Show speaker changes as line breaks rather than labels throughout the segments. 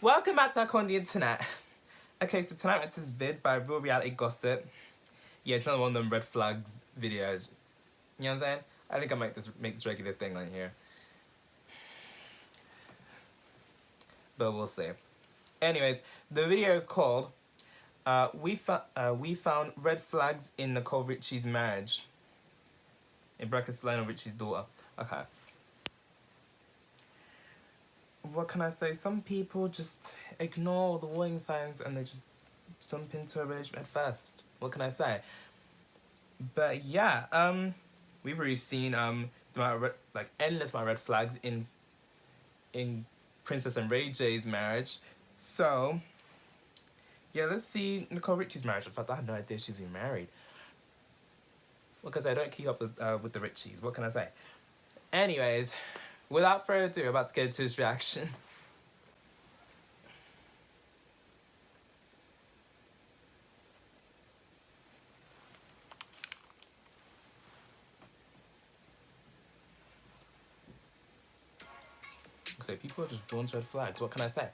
Welcome back to Icon on the Internet. Okay, so tonight it's this vid by Real Reality Gossip. Yeah, it's another one of them red flags videos. You know what I'm saying? I think I might make this regular thing on here. But we'll see. Anyways, the video is called we found red flags in Nicole Richie's marriage. In brackets, Lionel Richie's daughter. Okay. What can I say? Some people just ignore the warning signs and they just jump into a relationship at first. What can I say? But yeah, we've already seen the amount of endless amount of red flags in Princess and Ray J's marriage. So yeah, let's see Nicole Richie's marriage. In fact, I had no idea she was even married. Because I don't keep up with the Richies. What can I say? Anyways, without further ado, I'm about to get into his reaction. Okay, people are just drawn to red flags. What can I say?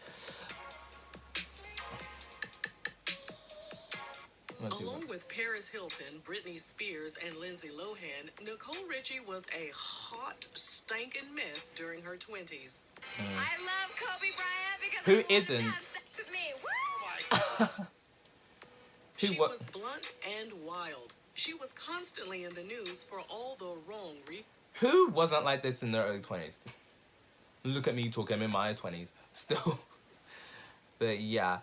Along with Paris Hilton, Britney Spears, and Lindsay Lohan, Nicole Richie was a hot, stinking mess during her 20s.
I love Kobe Bryant because
Who
he wanted
isn't?
to have sex with me. Woo!
Oh my God. She was blunt and wild. She was constantly in the news for all the wrong reasons.
Who wasn't like this in their early 20s? Look at me talking, I'm in my 20s still. But yeah.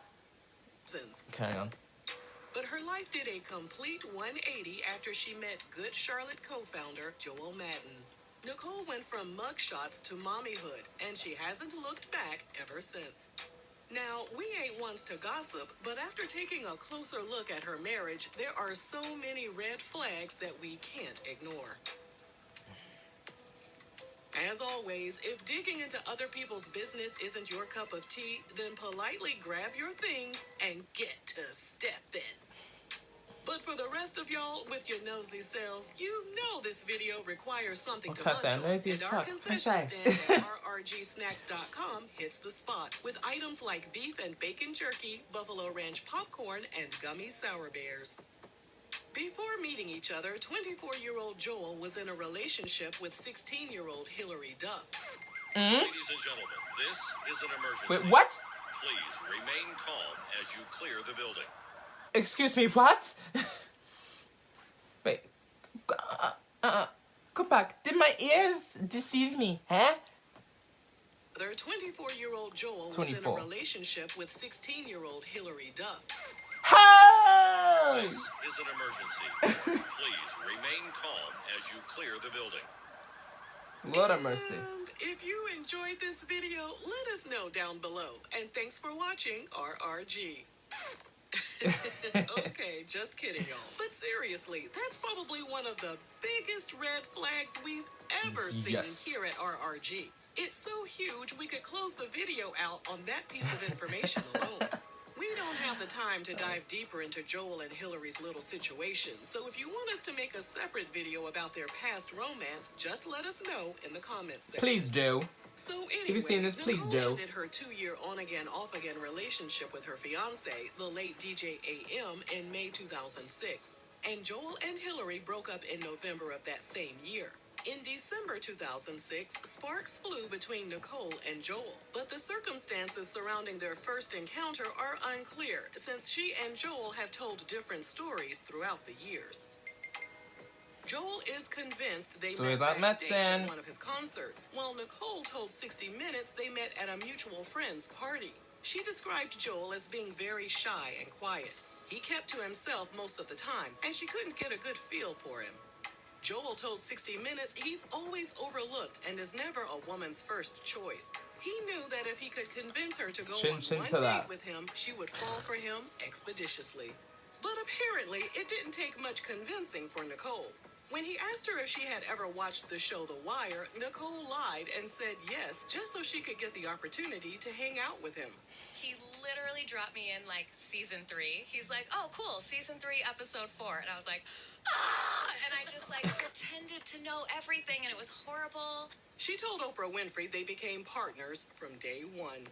Carry on.
But her life did a complete 180 after she met Good Charlotte co-founder Joel Madden. Nicole went from mugshots to mommyhood, and she hasn't looked back ever since. Now, we ain't ones to gossip, but after taking a closer look at her marriage, there are so many red flags that we can't ignore. As always, if digging into other people's business isn't your cup of tea, then politely grab your things and get to stepping. But for the rest of y'all with your nosy selves, you know this video requires something to munch on, and our concession stand at rrgsnacks.com hits the spot with items like beef and bacon jerky, buffalo ranch popcorn, and gummy sour bears. Before meeting each other, 24-year-old Joel was in a relationship with 16-year-old Hillary Duff.
Ladies and gentlemen, this is an emergency.
Wait, what?
Please remain calm as you clear the building.
Excuse me, what? Wait. Go back. Did my ears deceive me, huh?
Their 24-year-old Joel was in a relationship with 16-year-old Hillary Duff.
Oh!
This is an emergency. Please remain calm as you clear the building.
Lord have mercy.
And if you enjoyed this video, let us know down below. And thanks for watching RRG. Okay, just kidding, y'all. But seriously, that's probably one of the biggest red flags we've ever seen here at RRG. It's so huge, we could close the video out on that piece of information alone. We don't have the time to dive deeper into Joel and Hillary's little situation, so if you want us to make a separate video about their past romance, just let us know in the comments section.
Please do.
So anyway,
if you've seen this, please do.
Ended her 2-year on-again, off-again relationship with her fiance, the late DJ AM, in May 2006. And Joel and Hillary broke up in November of that same year. In December 2006, sparks flew between Nicole and Joel, but the circumstances surrounding their first encounter are unclear, since she and Joel have told different stories throughout the years. Joel is convinced they met backstage at one of his concerts, while Nicole told 60 Minutes they met at a mutual friend's party. She described Joel as being very shy and quiet. He kept to himself most of the time, and she couldn't get a good feel for him. Joel told 60 Minutes he's always overlooked and is never a woman's first choice. He knew that if he could convince her to go on one date with him, she would fall for him expeditiously. But apparently, it didn't take much convincing for Nicole. When he asked her if she had ever watched the show The Wire, Nicole lied and said yes, just so she could get the opportunity to hang out with him.
He literally dropped me in like season 3. He's like, oh, cool, season 3, episode 4. And I was like, ah! And I just like pretended to know everything, and it was horrible.
She told Oprah Winfrey they became partners from day one.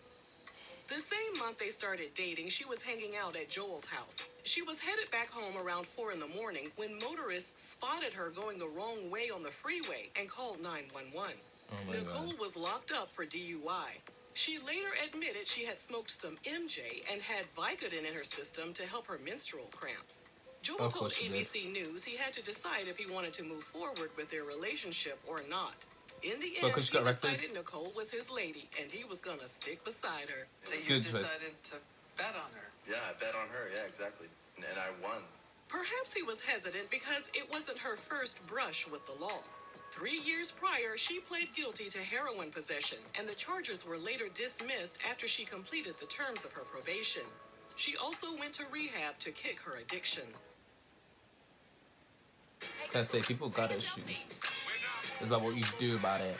The same month they started dating, she was hanging out at Joel's house. She was headed back home around 4 in the morning when motorists spotted her going the wrong way on the freeway and called 911.
Oh my
Nicole
God.
was locked up for DUI. She later admitted she had smoked some MJ and had Vicodin in her system to help her menstrual cramps. Joel
Of
told
course she did.
ABC News he had to decide if he wanted to move forward with their relationship or not. In the end,
Because she
he
got arrested?
decided Nicole was his lady and he was gonna stick beside her.
So you
Good choice.
decided to bet on her.
Yeah, I bet on her. Yeah, exactly. And I won.
Perhaps he was hesitant because it wasn't her first brush with the law. 3 years prior, she pled guilty to heroin possession, and the charges were later dismissed after she completed the terms of her probation. She also went to rehab to kick her addiction.
Can I say, people got issues. It's about what you do about it.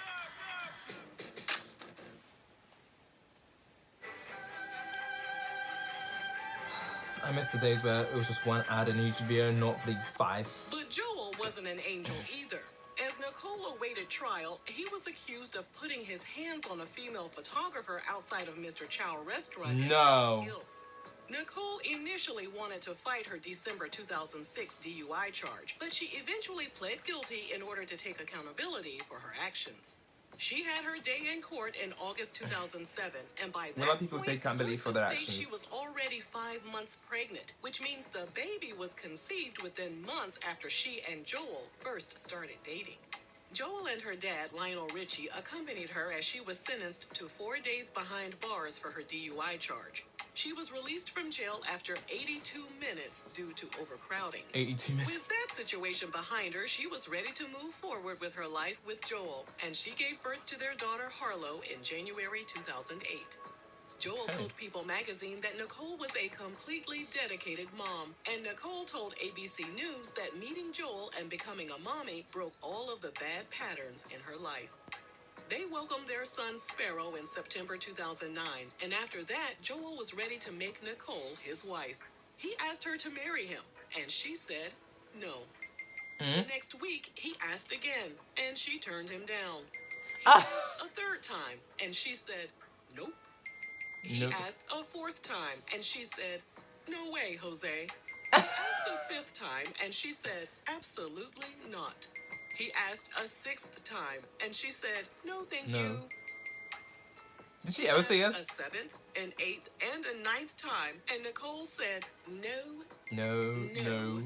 I miss the days where it was just one ad in each video, not like 5.
But Joel wasn't an angel either. As Nicole awaited trial, he was accused of putting his hands on a female photographer outside of Mr. Chow restaurant in
No.
Beverly Hills. Nicole initially wanted to fight her December 2006 DUI charge, but she eventually pled guilty in order to take accountability for her actions. She had her day in court in August 2007, and by
A lot
that
of people
point,
take accountability for their
sources state she
actions.
was already 5 months pregnant, which means the baby was conceived within months after she and Joel first started dating. Joel and her dad, Lionel Richie, accompanied her as she was sentenced to 4 days behind bars for her DUI charge. She was released from jail after 82 minutes due to overcrowding.
82 minutes.
With that situation behind her, she was ready to move forward with her life with Joel, and she gave birth to their daughter Harlow in January 2008. Joel
Okay.
told People magazine that Nicole was a completely dedicated mom, and Nicole told ABC News that meeting Joel and becoming a mommy broke all of the bad patterns in her life. They welcomed their son Sparrow in September 2009, and after that, Joel was ready to make Nicole his wife. He asked her to marry him, and she said no. The next week, he asked again, and she turned him down. He asked a third time, and she said nope. He
Nope.
asked a fourth time, and she said, no way, Jose. He asked a fifth time, and she said, absolutely not. He asked a sixth time, and she said, no, thank
No.
you.
Did she ever say
A
yes?
seventh, an eighth, and a ninth time, and Nicole said, no.
No.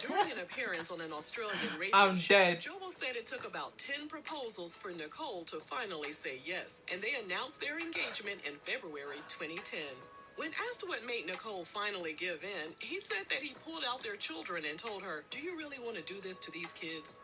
During an appearance on an Australian radio
I'm
show,
dead.
Joel said it took about 10 proposals for Nicole to finally say yes, and they announced their engagement in February 2010. When asked what made Nicole finally give in, he said that he pulled out their children and told her, do you really want to do this to these kids?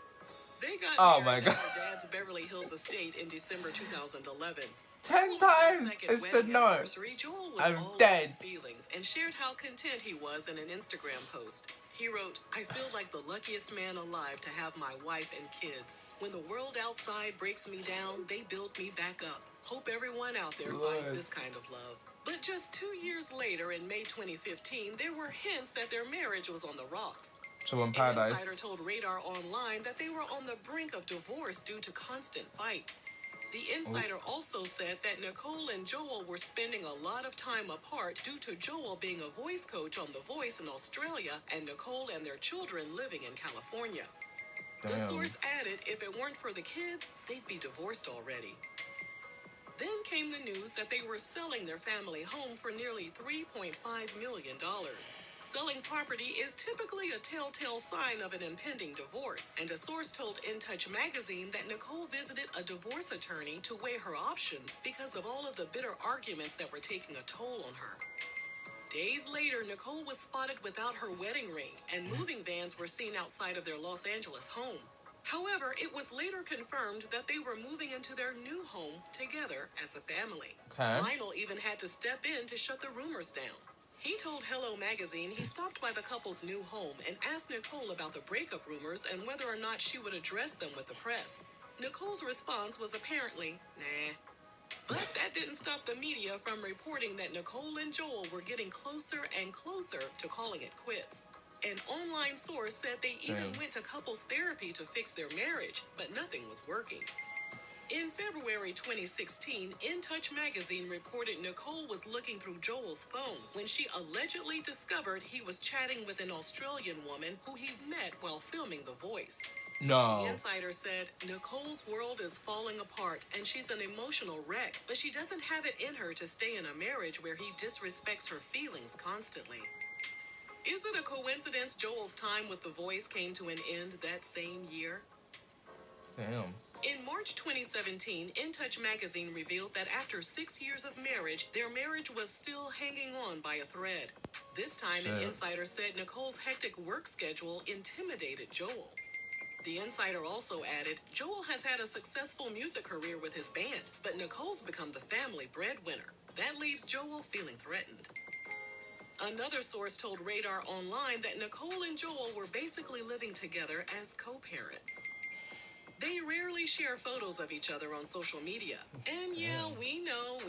They got
Oh
married
my
at
God.
her dad's Beverly Hills estate in December 2011.
10
On their
times
second
it said
wedding
no.
anniversary, Joel was
I'm
all in
dead.
his feelings and shared how content he was in an Instagram post. He wrote, I feel like the luckiest man alive to have my wife and kids. When the world outside breaks me down, they build me back up. Hope everyone out there finds
Lord.
this kind of love. But just 2 years later, in May 2015, there were hints that their marriage was on the rocks.
Trouble in
An insider
Paradise.
told Radar Online that they were on the brink of divorce due to constant fights. The insider also said that Nicole and Joel were spending a lot of time apart due to Joel being a voice coach on The Voice in Australia and Nicole and their children living in California. The
Damn.
source added if it weren't for the kids, they'd be divorced already. Then came the news that they were selling their family home for nearly $3.5 million. Selling property is typically a telltale sign of an impending divorce, and a source told In Touch magazine that Nicole visited a divorce attorney to weigh her options because of all of the bitter arguments that were taking a toll on her. Days later, Nicole was spotted without her wedding ring, and moving vans were seen outside of their Los Angeles home. However, it was later confirmed that they were moving into their new home together as a family.
Okay.
Lionel even had to step in to shut the rumors down. He told Hello Magazine he stopped by the couple's new home and asked Nicole about the breakup rumors and whether or not she would address them with the press. Nicole's response was apparently, nah. But that didn't stop the media from reporting that Nicole and Joel were getting closer and closer to calling it quits. An online source said they even
Damn.
went to couples therapy to fix their marriage, but nothing was working. In February 2016, In Touch magazine reported Nicole was looking through Joel's phone when she allegedly discovered he was chatting with an Australian woman who he met while filming The Voice.
No.
The insider said Nicole's world is falling apart and she's an emotional wreck, but she doesn't have it in her to stay in a marriage where he disrespects her feelings constantly. Is it a coincidence Joel's time with The Voice came to an end that same year?
Damn.
In March 2017, In Touch magazine revealed that after 6 years of marriage, their marriage was still hanging on by a thread. This time, an
Shit.
insider said Nicole's hectic work schedule intimidated Joel. The insider also added, Joel has had a successful music career with his band, but Nicole's become the family breadwinner. That leaves Joel feeling threatened. Another source told Radar Online that Nicole and Joel were basically living together as co-parents. They rarely share photos of each other on social media. And yeah, we know,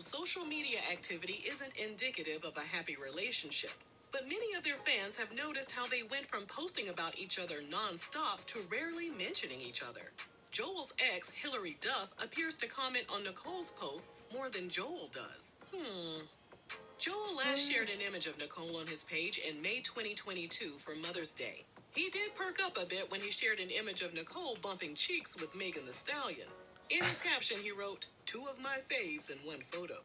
social media activity isn't indicative of a happy relationship. But many of their fans have noticed how they went from posting about each other nonstop to rarely mentioning each other. Joel's ex, Hilary Duff, appears to comment on Nicole's posts more than Joel does. Joel last shared an image of Nicole on his page in May 2022 for Mother's Day. He did perk up a bit when he shared an image of Nicole bumping cheeks with Megan Thee Stallion. In his caption, he wrote, "2 of my faves in one photo."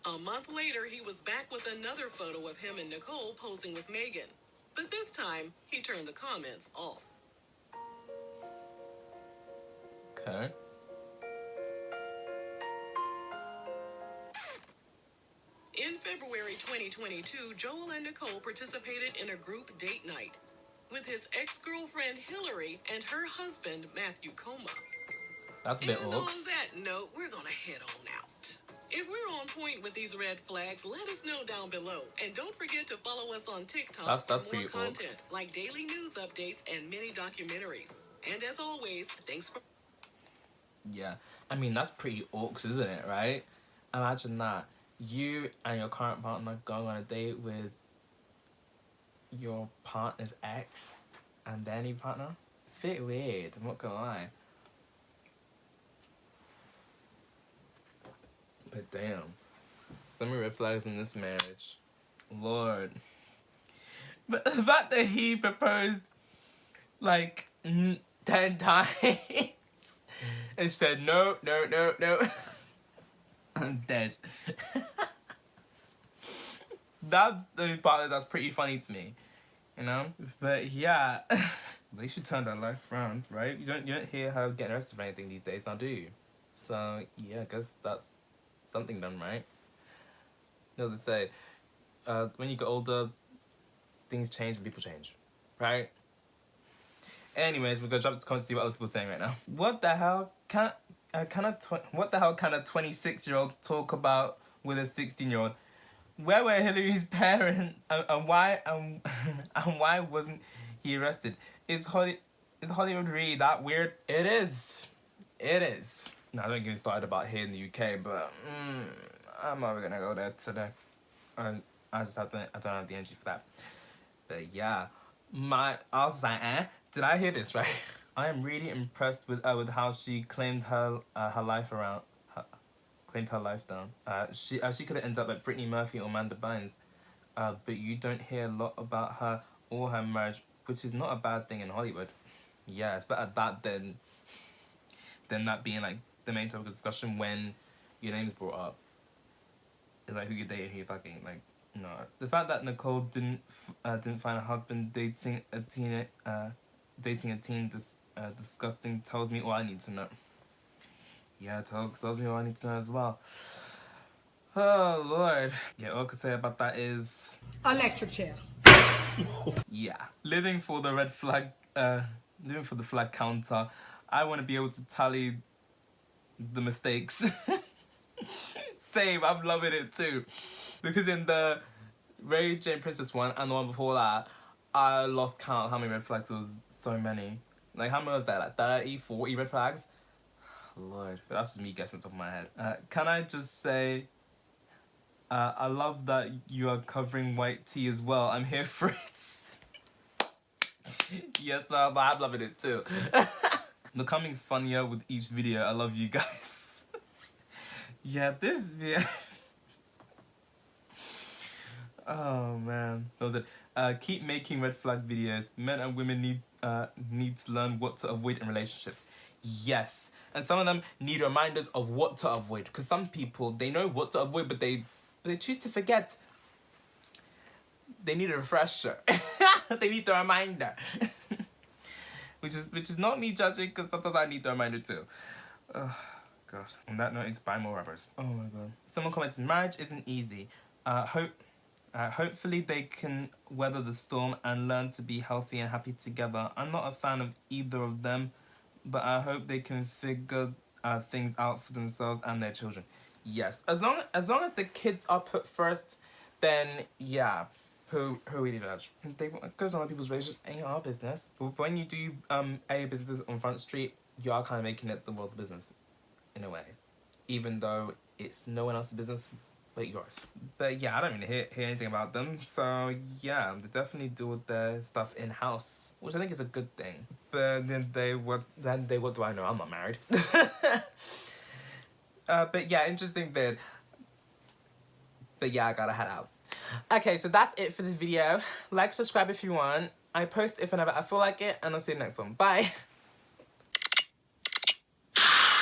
A month later, he was back with another photo of him and Nicole posing with Megan. But this time, he turned the comments off.
Okay.
In February 2022, Joel and Nicole participated in a group date night with his ex-girlfriend Hillary and her husband Matthew Coma.
That's a bit
And on
hooks.
that note, we're gonna head on out. If we're on point with these red flags, let us know down below. And don't forget to follow us on TikTok
That's
for more
pretty hooks.
content like daily news updates and mini documentaries. And as always, thanks for...
Yeah. I mean, that's pretty orcs, isn't it, right? Imagine that. You and your current partner going on a date with your partner's ex and their new partner. It's a bit weird, I'm not gonna lie. But damn. So many red flags in this marriage. Lord. But the fact that he proposed like 10 times and said no. I'm dead. That's the part that's pretty funny to me, you know. But yeah, they should turn their life around, right? You don't hear her getting arrested for anything these days, now do you? So yeah, I guess that's something done right. You know what they say, when you get older, things change and people change, right? Anyways, we're gonna jump to comments to see what other people are saying right now. What the hell can a 26-year-old talk about with a 16-year-old? Where were Hillary's parents, and why and why wasn't he arrested? Is Hollywood really that weird? It is. Now, don't get me started about here in the UK, but I'm not gonna go there today. I don't have the energy for that. But yeah, I was like, did I hear this right? I am really impressed with how she claimed her life around. Claimed her life down. She could have ended up like Brittany Murphy or Amanda Bynes, but you don't hear a lot about her or her marriage, which is not a bad thing in Hollywood. Yeah, it's better that than that being like the main topic of discussion when your name's brought up. It's like who you dating, who you fucking, like, no. The fact that Nicole didn't find a husband dating a teen disgusting tells me all I need to know. Yeah, tells me all I need to know as well. Oh, Lord. Yeah, all I can say about that is...
electric chair.
Yeah. Living for the red flag, living for the flag counter. I want to be able to tally the mistakes. Same, I'm loving it too. Because in the Ray Jane Princess one and the one before that, I lost count how many red flags. There was so many. Like, how many was there? Like 30, 40 red flags? Lord, but that's just me guessing top of my head. Can I just say, I love that you are covering white tea as well. I'm here for it. Yes, I'm loving it too. becoming funnier with each video. I love you guys. Yeah, this video. Oh man, that was it. Keep making red flag videos. Men and women need to learn what to avoid in relationships. Yes, and some of them need reminders of what to avoid, because some people, they know what to avoid, but they choose to forget. They need a refresher. They need the reminder. which is not me judging, because sometimes I need the reminder too. Gosh. On that note, I need to buy more rubbers. Oh my god. Someone comments, marriage isn't easy. Hopefully they can weather the storm and learn to be healthy and happy together. I'm not a fan of either of them, but I hope they can figure things out for themselves and their children. Yes, as long as the kids are put first, then yeah, who really judge? What goes on in people's relationships ain't our business. But when you do a business on Front Street, you are kind of making it the world's business, in a way, even though it's no one else's business but yours. But yeah, I don't really hear anything about them. So yeah, they definitely do their stuff in house, which I think is a good thing. But what do I know? I'm not married. But yeah, interesting vid. But yeah, I gotta head out. Okay, so that's it for this video. Like, subscribe if you want. I post if and ever I feel like it, and I'll see you next one. Bye.